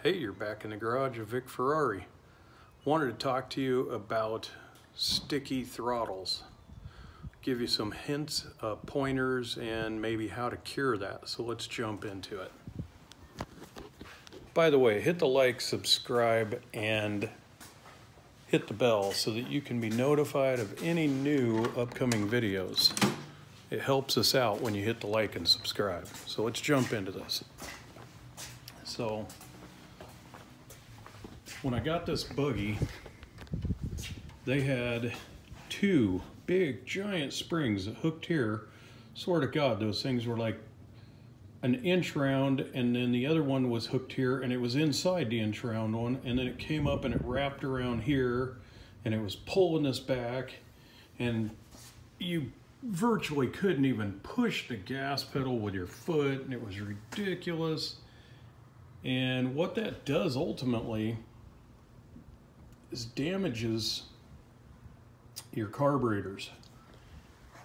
Hey, you're back in the garage of Vic Ferrari. Wanted to talk to you about sticky throttles. Give you some hints, pointers, and maybe how to cure that. So let's jump into it. By the way, hit the like, subscribe, and hit the bell so that you can be notified of any new upcoming videos. It helps us out when you hit the like and subscribe. So let's jump into this. So when I got this buggy, they had two big giant springs that hooked here. Swear to God, those things were like an inch round, and then the other one was hooked here, and it was inside the inch round one, and then it came up and it wrapped around here, and it was pulling this back, and you virtually couldn't even push the gas pedal with your foot, and it was ridiculous. And what that does ultimately is damages your carburetors.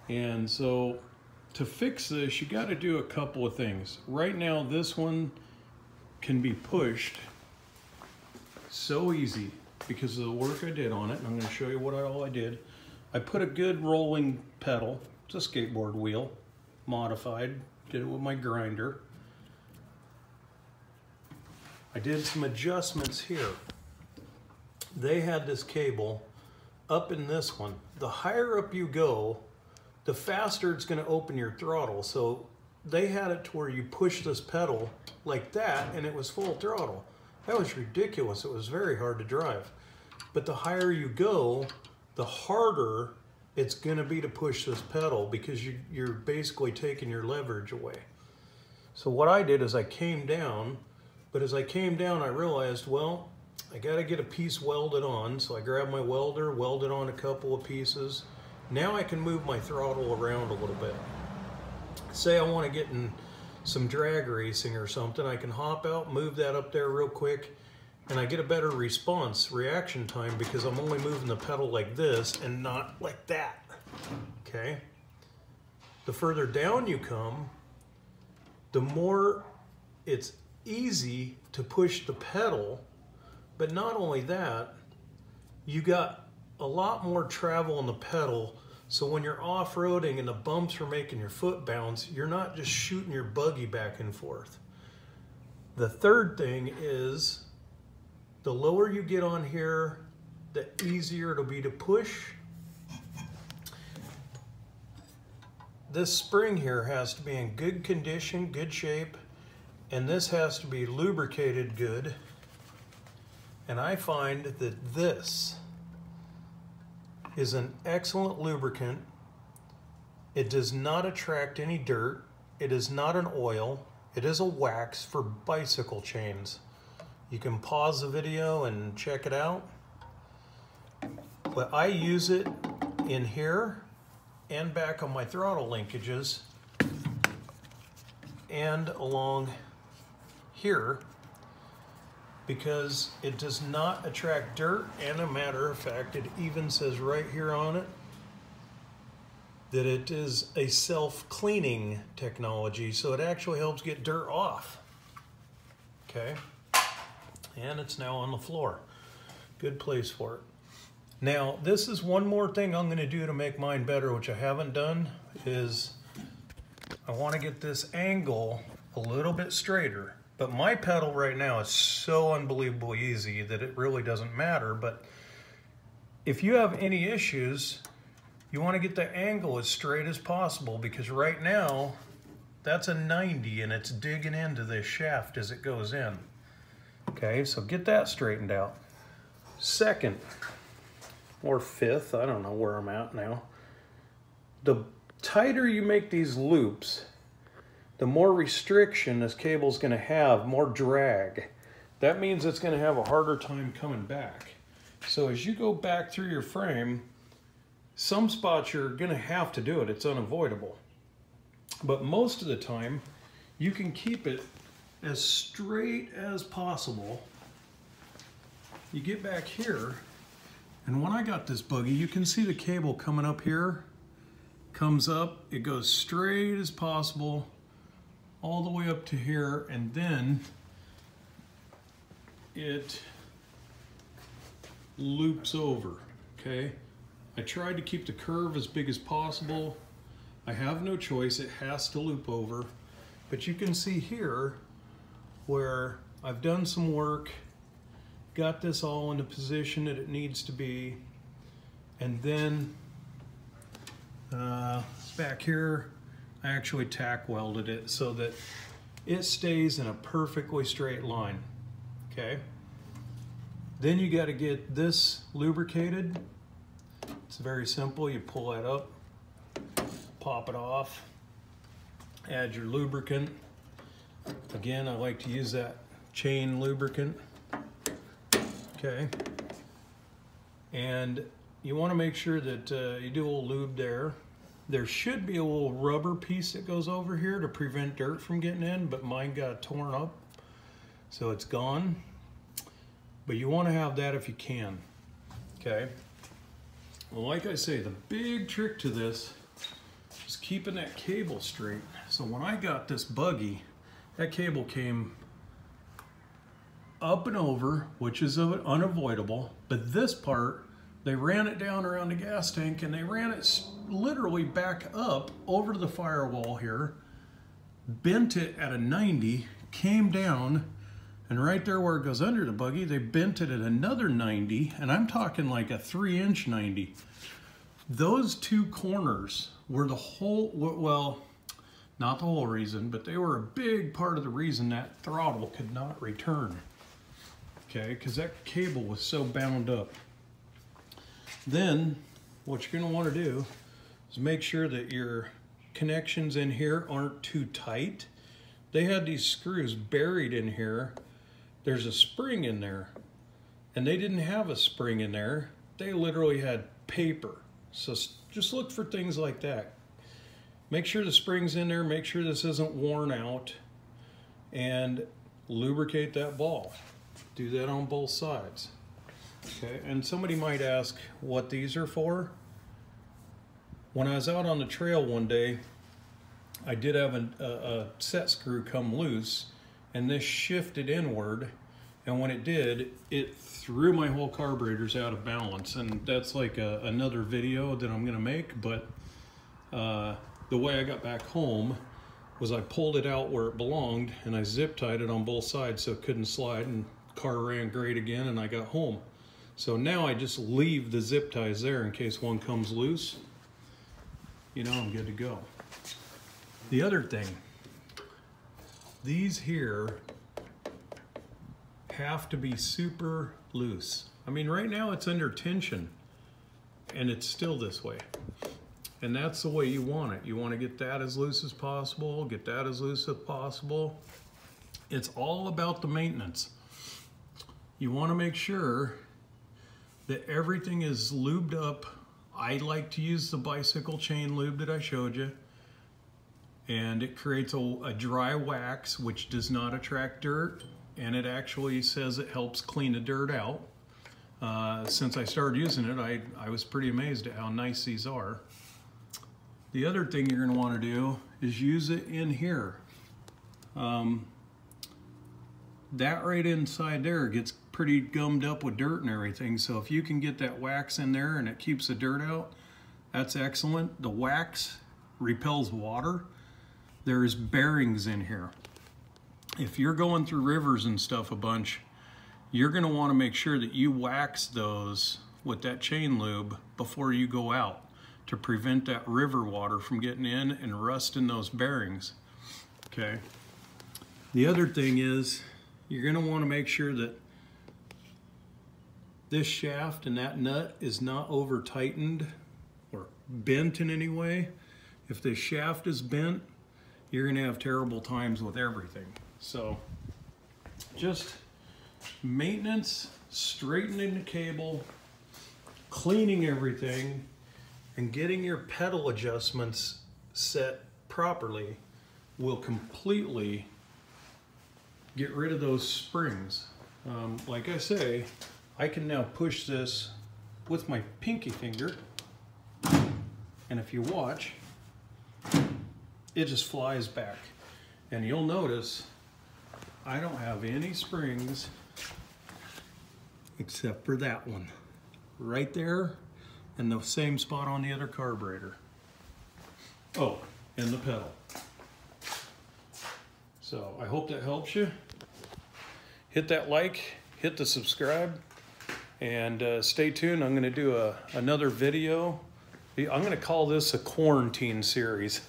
And so to fix this, you got to do a couple of things. Right now, this one can be pushed so easy because of the work I did on it. And I'm going to show you what all I did. I put a good rolling pedal. It's a skateboard wheel, modified. Did it with my grinder. I did some adjustments here. They had this cable up in this one. The higher up you go, the faster it's going to open your throttle. So they had it to where you push this pedal like that and it was full throttle. That was ridiculous. It was very hard to drive. But the higher you go, the harder it's going to be to push this pedal because you're basically taking your leverage away. So what I did is I came down, but as I came down I realized, well, I got to get a piece welded on. So I grabbed my welder, welded on a couple of pieces. Now I can move my throttle around a little bit. Say I want to get in some drag racing or something, I can hop out, move that up there real quick, and I get a better reaction time because I'm only moving the pedal like this and not like that, okay? The further down you come, the more it's easy to push the pedal. But not only that, you got a lot more travel on the pedal, so when you're off-roading and the bumps are making your foot bounce, you're not just shooting your buggy back and forth. The third thing is, the lower you get on here, the easier it'll be to push. This spring here has to be in good condition, good shape, and this has to be lubricated good. And I find that this is an excellent lubricant. It does not attract any dirt. It is not an oil. It is a wax for bicycle chains. You can pause the video and check it out. But I use it in here and back on my throttle linkages and along here, because it does not attract dirt, and a matter of fact, it even says right here on it that it is a self-cleaning technology, so it actually helps get dirt off. Okay, and it's now on the floor. Good place for it. Now, this is one more thing I'm going to do to make mine better, which I haven't done, is I want to get this angle a little bit straighter. But my pedal right now is so unbelievably easy that it really doesn't matter. But if you have any issues, you want to get the angle as straight as possible, because right now that's a 90 and it's digging into this shaft as it goes in. Okay, so get that straightened out. Second, or fifth, I don't know where I'm at now. The tighter you make these loops, the more restriction this cable's going to have, more drag. That means it's going to have a harder time coming back. So as you go back through your frame, some spots you're going to have to do it. It's unavoidable. But most of the time, you can keep it as straight as possible. You get back here, and when I got this buggy, you can see the cable coming up here, comes up, it goes straight as possible, all the way up to here, and then it loops over, okay? I tried to keep the curve as big as possible. I have no choice, it has to loop over. But you can see here where I've done some work, got this all in the position that it needs to be, and then back here I actually tack welded it so that it stays in a perfectly straight line, okay? Then you got to get this lubricated. It's very simple. You pull that up, pop it off, add your lubricant. Again, I like to use that chain lubricant, okay? And you want to make sure that you do a little lube there. There should be a little rubber piece that goes over here to prevent dirt from getting in, but mine got torn up, so it's gone. But you want to have that if you can, okay? Well, like I say, the big trick to this is keeping that cable straight. So when I got this buggy, that cable came up and over, which is unavoidable, but this part, they ran it down around the gas tank and they ran it literally back up over to the firewall here, bent it at a 90, came down, and right there where it goes under the buggy, they bent it at another 90, and I'm talking like a 3-inch 90. Those two corners were the whole, well, not the whole reason, but they were a big part of the reason that throttle could not return. Okay, because that cable was so bound up. Then, what you're going to want to do is make sure that your connections in here aren't too tight. They had these screws buried in here. There's a spring in there, and they didn't have a spring in there. They literally had paper. So just look for things like that. Make sure the spring's in there, make sure this isn't worn out, and lubricate that ball. Do that on both sides. Okay, and somebody might ask what these are for. When I was out on the trail one day, I did have a set screw come loose, and this shifted inward, and when it did, it threw my whole carburetors out of balance. And that's like another video that I'm gonna make, but the way I got back home was I pulled it out where it belonged and I zip tied it on both sides so it couldn't slide, and car ran great again, and I got home. So now I just leave the zip ties there in case one comes loose. You know, I'm good to go. The other thing, these here have to be super loose. I mean, right now it's under tension and it's still this way. And that's the way you want it. You want to get that as loose as possible, get that as loose as possible. It's all about the maintenance. You want to make sure that everything is lubed up. I like to use the bicycle chain lube that I showed you. And it creates a dry wax, which does not attract dirt, and it actually says it helps clean the dirt out. Since I started using it, I was pretty amazed at how nice these are. The other thing you're going to want to do is use it in here. That right inside there gets pretty gummed up with dirt and everything, so if you can get that wax in there and it keeps the dirt out, that's excellent. The wax repels water. There's bearings in here. If you're going through rivers and stuff a bunch, you're going to want to make sure that you wax those with that chain lube before you go out to prevent that river water from getting in and rusting those bearings. Okay. The other thing is you're going to want to make sure that this shaft and that nut is not over tightened or bent in any way. If the shaft is bent, you're going to have terrible times with everything. So just maintenance, straightening the cable, cleaning everything, and getting your pedal adjustments set properly will completely get rid of those springs. Like I say, I can now push this with my pinky finger, and if you watch, it just flies back. And you'll notice I don't have any springs except for that one right there, and the same spot on the other carburetor. Oh, and the pedal. So I hope that helps you. Hit that like, hit the subscribe, and stay tuned. I'm going to do another video. I'm going to call this a quarantine series.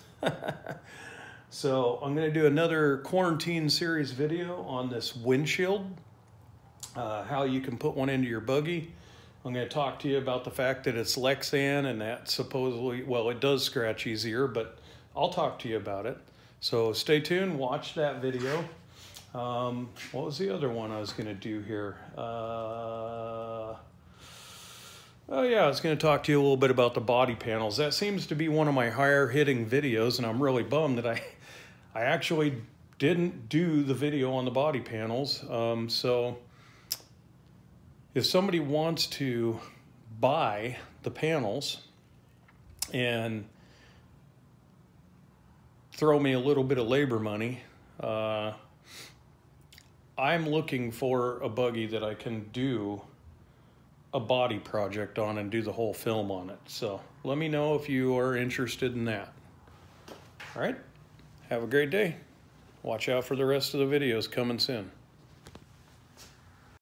So I'm going to do another quarantine series video on this windshield, how you can put one into your buggy. I'm going to talk to you about the fact that it's Lexan and that supposedly, well, it does scratch easier, but I'll talk to you about it. So stay tuned, watch that video. What was the other one I was going to do here? Oh yeah, I was going to talk to you a little bit about the body panels. That seems to be one of my higher hitting videos, and I'm really bummed that I actually didn't do the video on the body panels. So if somebody wants to buy the panels and throw me a little bit of labor money, I'm looking for a buggy that I can do a body project on and do the whole film on it. So let me know if you are interested in that. All right, have a great day. Watch out for the rest of the videos coming soon.